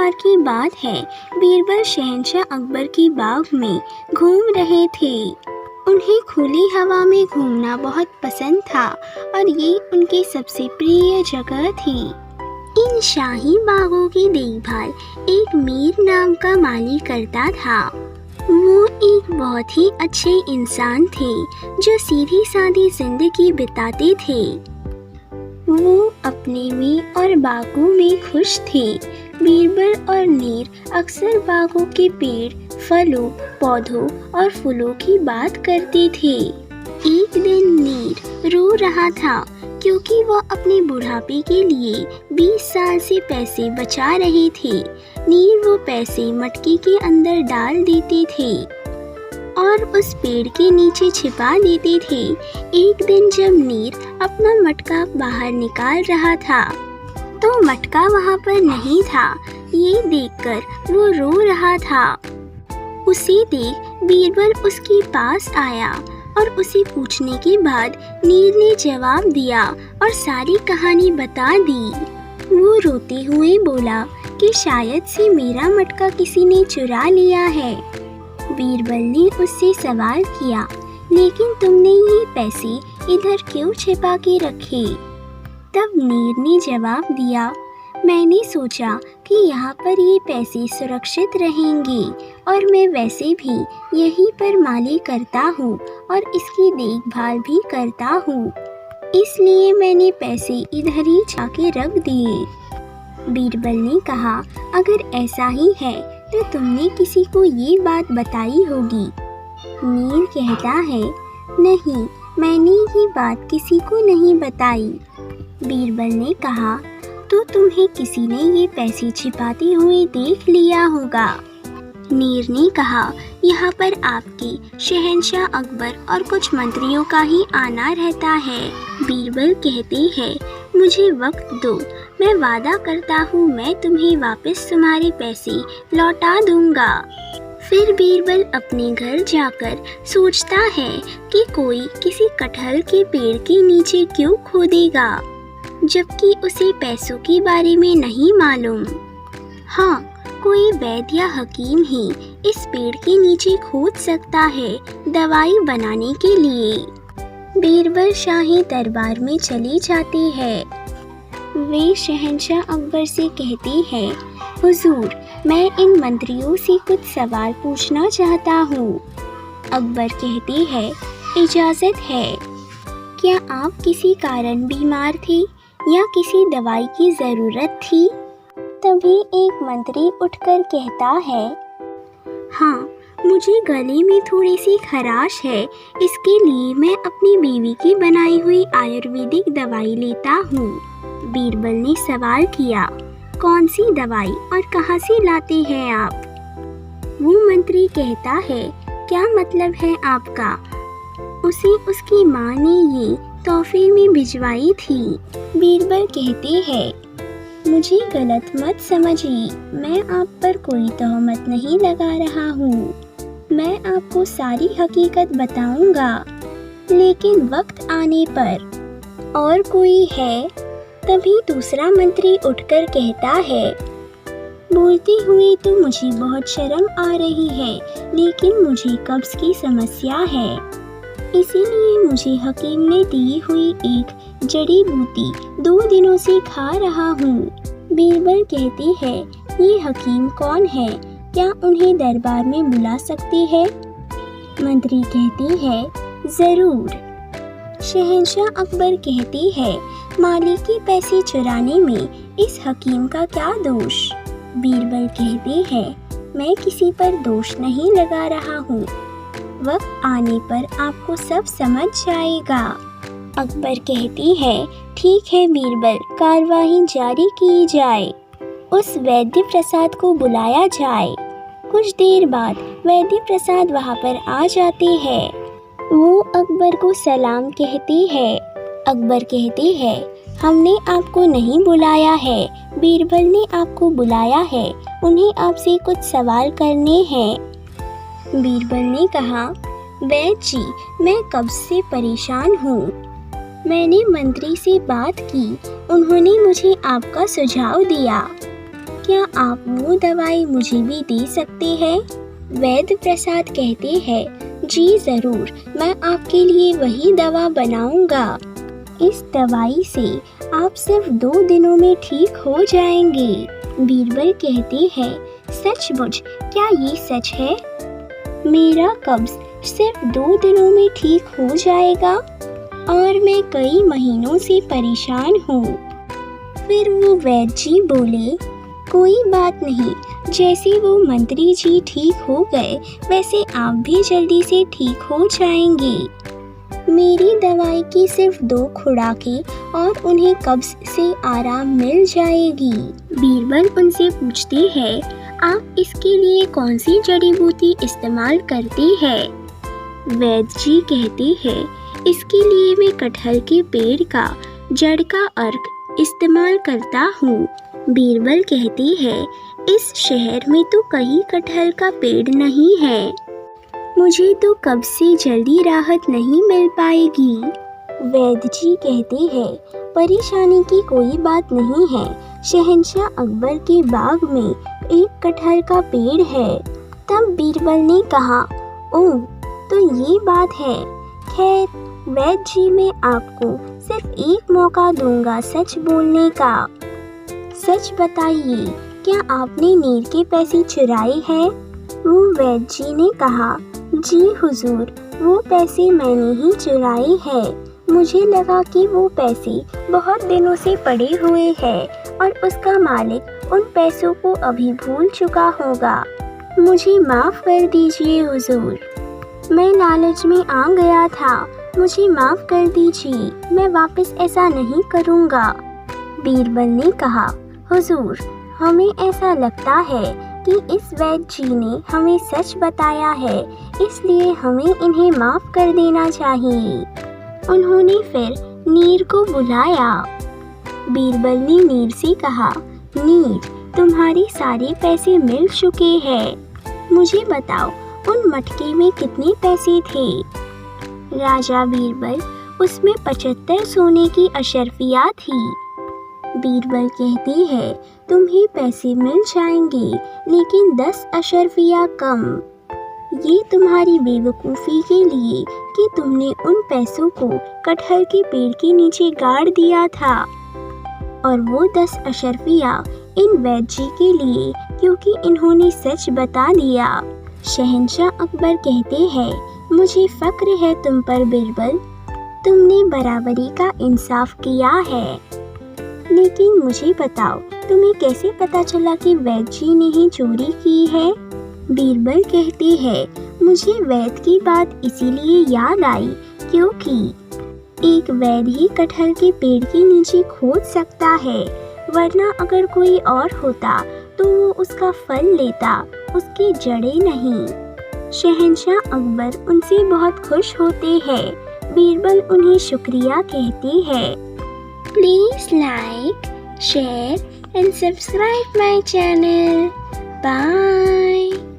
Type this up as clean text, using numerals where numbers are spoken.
बार की बात है, बीरबल शहंशाह अकबर की बाग में घूम रहे थे। उन्हें खुली हवा में घूमना बहुत पसंद था और ये उनकी सबसे प्रिय जगह थी। इन शाही बागों की देखभाल एक मीर नाम का माली करता था। वो एक बहुत ही अच्छे इंसान थे जो सीधी सादी जिंदगी बिताते थे। वो अपने में और बागों में खुश थे। बीरबल और नीर अक्सर बागों के पेड़, फलों, पौधों और फूलों की बात करते थे। एक दिन नीर रो रहा था क्योंकि वो अपने बुढ़ापे के लिए 20 साल से पैसे बचा रहे थे। नीर वो पैसे मटके के अंदर डाल देते थे और उस पेड़ के नीचे छिपा देते थे। एक दिन जब नीर अपना मटका बाहर निकाल रहा था तो मटका वहाँ पर नहीं था। ये देखकर वो रो रहा था। उसे देख बीरबल उसके पास आया और उसे पूछने के बाद नीर ने जवाब दिया और सारी कहानी बता दी। वो रोते हुए बोला कि शायद से मेरा मटका किसी ने चुरा लिया है। बीरबल ने उससे सवाल किया, लेकिन तुमने ये पैसे इधर क्यों छिपा के रखे? तब नीर ने जवाब दिया, मैंने सोचा कि यहाँ पर ये पैसे सुरक्षित रहेंगे और मैं वैसे भी यहीं पर माली करता हूँ और इसकी देखभाल भी करता हूँ, इसलिए मैंने पैसे इधर ही जाके रख दिए। बीरबल ने कहा, अगर ऐसा ही है तो तुमने किसी को ये बात बताई होगी। नीर कहता है, नहीं, मैंने ये बात किसी को नहीं बताई। बीरबल ने कहा, तो तुम्हें किसी ने ये पैसे छिपाते हुए देख लिया होगा। नीर ने कहा, यहाँ पर आपके शहंशाह अकबर और कुछ मंत्रियों का ही आना रहता है। बीरबल कहते हैं, मुझे वक्त दो, मैं वादा करता हूँ मैं तुम्हें वापस तुम्हारे पैसे लौटा दूंगा। फिर बीरबल अपने घर जाकर सोचता है कि कोई किसी कटहल के पेड़ के नीचे क्यों खोदेगा, जबकि उसे पैसों के बारे में नहीं मालूम। हाँ, कोई वैद्य या हकीम ही इस पेड़ के नीचे खोद सकता है दवाई बनाने के लिए। बीरबल शाही दरबार में चली जाती है। वे शहंशाह अकबर से कहती है, हुजूर, मैं इन मंत्रियों से कुछ सवाल पूछना चाहता हूँ। अकबर कहते हैं, इजाज़त है। क्या आप किसी कारण बीमार थे या किसी दवाई की ज़रूरत थी? तभी एक मंत्री उठकर कहता है, हाँ, मुझे गले में थोड़ी सी खराश है, इसके लिए मैं अपनी बीवी की बनाई हुई आयुर्वेदिक दवाई लेता हूँ। बीरबल ने सवाल किया, कौन सी दवाई और कहाँ से लाते हैं आप? वो मंत्री कहता है, क्या मतलब है आपका? उसे उसकी माँ ने ये तोहफे में भिजवाई थी। बीरबल कहते हैं, मुझे गलत मत समझिए, मैं आप पर कोई तोहमत नहीं लगा रहा हूँ। मैं आपको सारी हकीकत बताऊंगा, लेकिन वक्त आने पर। और कोई है? तभी दूसरा मंत्री उठकर कहता है, बोलते हुए तो मुझे बहुत शर्म आ रही है, लेकिन मुझे कब्ज की समस्या है, इसीलिए मुझे हकीम ने दी हुई एक जड़ी बूटी 2 दिनों से खा रहा हूँ। बीरबल कहती है, ये हकीम कौन है? क्या उन्हें दरबार में बुला सकते हैं? मंत्री कहती है, ज़रूर। शहंशाह अकबर कहती है, माली के पैसे चुराने में इस हकीम का क्या दोष? बीरबल कहते हैं, मैं किसी पर दोष नहीं लगा रहा हूँ, वक्त आने पर आपको सब समझ जाएगा। अकबर कहती है, ठीक है बीरबल, कार्रवाई जारी की जाए। उस वैद्य प्रसाद को बुलाया जाए। कुछ देर बाद वैद्य प्रसाद वहाँ पर आ जाते हैं। वो अकबर को सलाम कहते हैं। अकबर कहते हैं, हमने आपको नहीं बुलाया है, बीरबल ने आपको बुलाया है, उन्हें आपसे कुछ सवाल करने हैं। बीरबल ने कहा, वैद्य जी, मैं कब से परेशान हूँ। मैंने मंत्री से बात की, उन्होंने मुझे आपका सुझाव दिया। क्या आप वो दवाई मुझे भी दे सकते हैं? वैद्य प्रसाद कहते हैं, जी ज़रूर, मैं आपके लिए वही दवा बनाऊंगा। इस दवाई से आप सिर्फ 2 दिनों में ठीक हो जाएंगे। बीरबल कहते हैं, सचमुच क्या ये सच है? मेरा कब्ज सिर्फ 2 दिनों में ठीक हो जाएगा और मैं कई महीनों से परेशान हूँ। फिर वो वैद्य जी बोले, कोई बात नहीं, जैसे वो मंत्री जी ठीक हो गए वैसे आप भी जल्दी से ठीक हो जाएंगे। मेरी दवाई की सिर्फ 2 खुराकें और उन्हें कब्ज से आराम मिल जाएगी। बीरबल उनसे पूछते हैं, आप इसके लिए कौन सी जड़ी बूटी इस्तेमाल करते हैं? वैद्य जी कहते हैं, इसके लिए मैं कटहल के पेड़ का जड़ का अर्क इस्तेमाल करता हूँ। बीरबल कहते हैं, इस शहर में तो कहीं कटहल का पेड़ नहीं है, मुझे तो कब्ज से जल्दी राहत नहीं मिल पाएगी। वैद्य जी कहते हैं, परेशानी की कोई बात नहीं है, शहंशाह अकबर के बाग में एक कटहल का पेड़ है। तब बीरबल ने कहा, ओह तो ये बात है। खैर वैद्य जी, मैं आपको सिर्फ एक मौका दूंगा सच बोलने का। सच बताइए, क्या आपने नीर के पैसे चुराए हैं? वो वैद्य जी ने कहा, जी हुजूर, वो पैसे मैंने ही चुराए हैं। मुझे लगा कि वो पैसे बहुत दिनों से पड़े हुए हैं और उसका मालिक उन पैसों को अभी भूल चुका होगा। मुझे माफ़ कर दीजिए हुजूर, मैं लालच में आ गया था, मुझे माफ़ कर दीजिए, मैं वापस ऐसा नहीं करूँगा। बीरबल ने कहा, हुजूर, हमें ऐसा लगता है कि इस वैद्य जी ने हमें सच बताया है, इसलिए हमें इन्हें माफ़ कर देना चाहिए। उन्होंने फिर नीर को बुलाया। बीरबल ने नीर से कहा, नीर, तुम्हारे सारे पैसे मिल चुके हैं, मुझे बताओ उन मटके में कितने पैसे थे? राजा बीरबल, उसमें 75 सोने की अशर्फियाँ थी। बीरबल कहते हैं, तुम्हें पैसे मिल जाएंगे लेकिन 10 अशर्फियाँ कम। ये तुम्हारी बेवकूफ़ी के लिए कि तुमने उन पैसों को कटहल के पेड़ के नीचे गाड़ दिया था, और वो 10 अशर्फियाँ इन वैद्य जी के लिए, क्योंकि इन्होंने सच बता दिया। शहंशाह अकबर कहते हैं, मुझे फ़क्र है तुम पर बीरबल, तुमने बराबरी का इंसाफ किया है। लेकिन मुझे बताओ, तुम्हें कैसे पता चला कि वैद्य जी ने ही चोरी की है? बीरबल कहते हैं, मुझे वैद्य की बात इसीलिए याद आई क्योंकि एक वैद्य ही कटहल के पेड़ के नीचे खोद सकता है, वरना अगर कोई और होता तो वो उसका फल लेता, उसकी जड़ें नहीं। शहंशाह अकबर उनसे बहुत खुश होते हैं। बीरबल उन्हें शुक्रिया कहते हैं। Please like, share and subscribe my channel. Bye.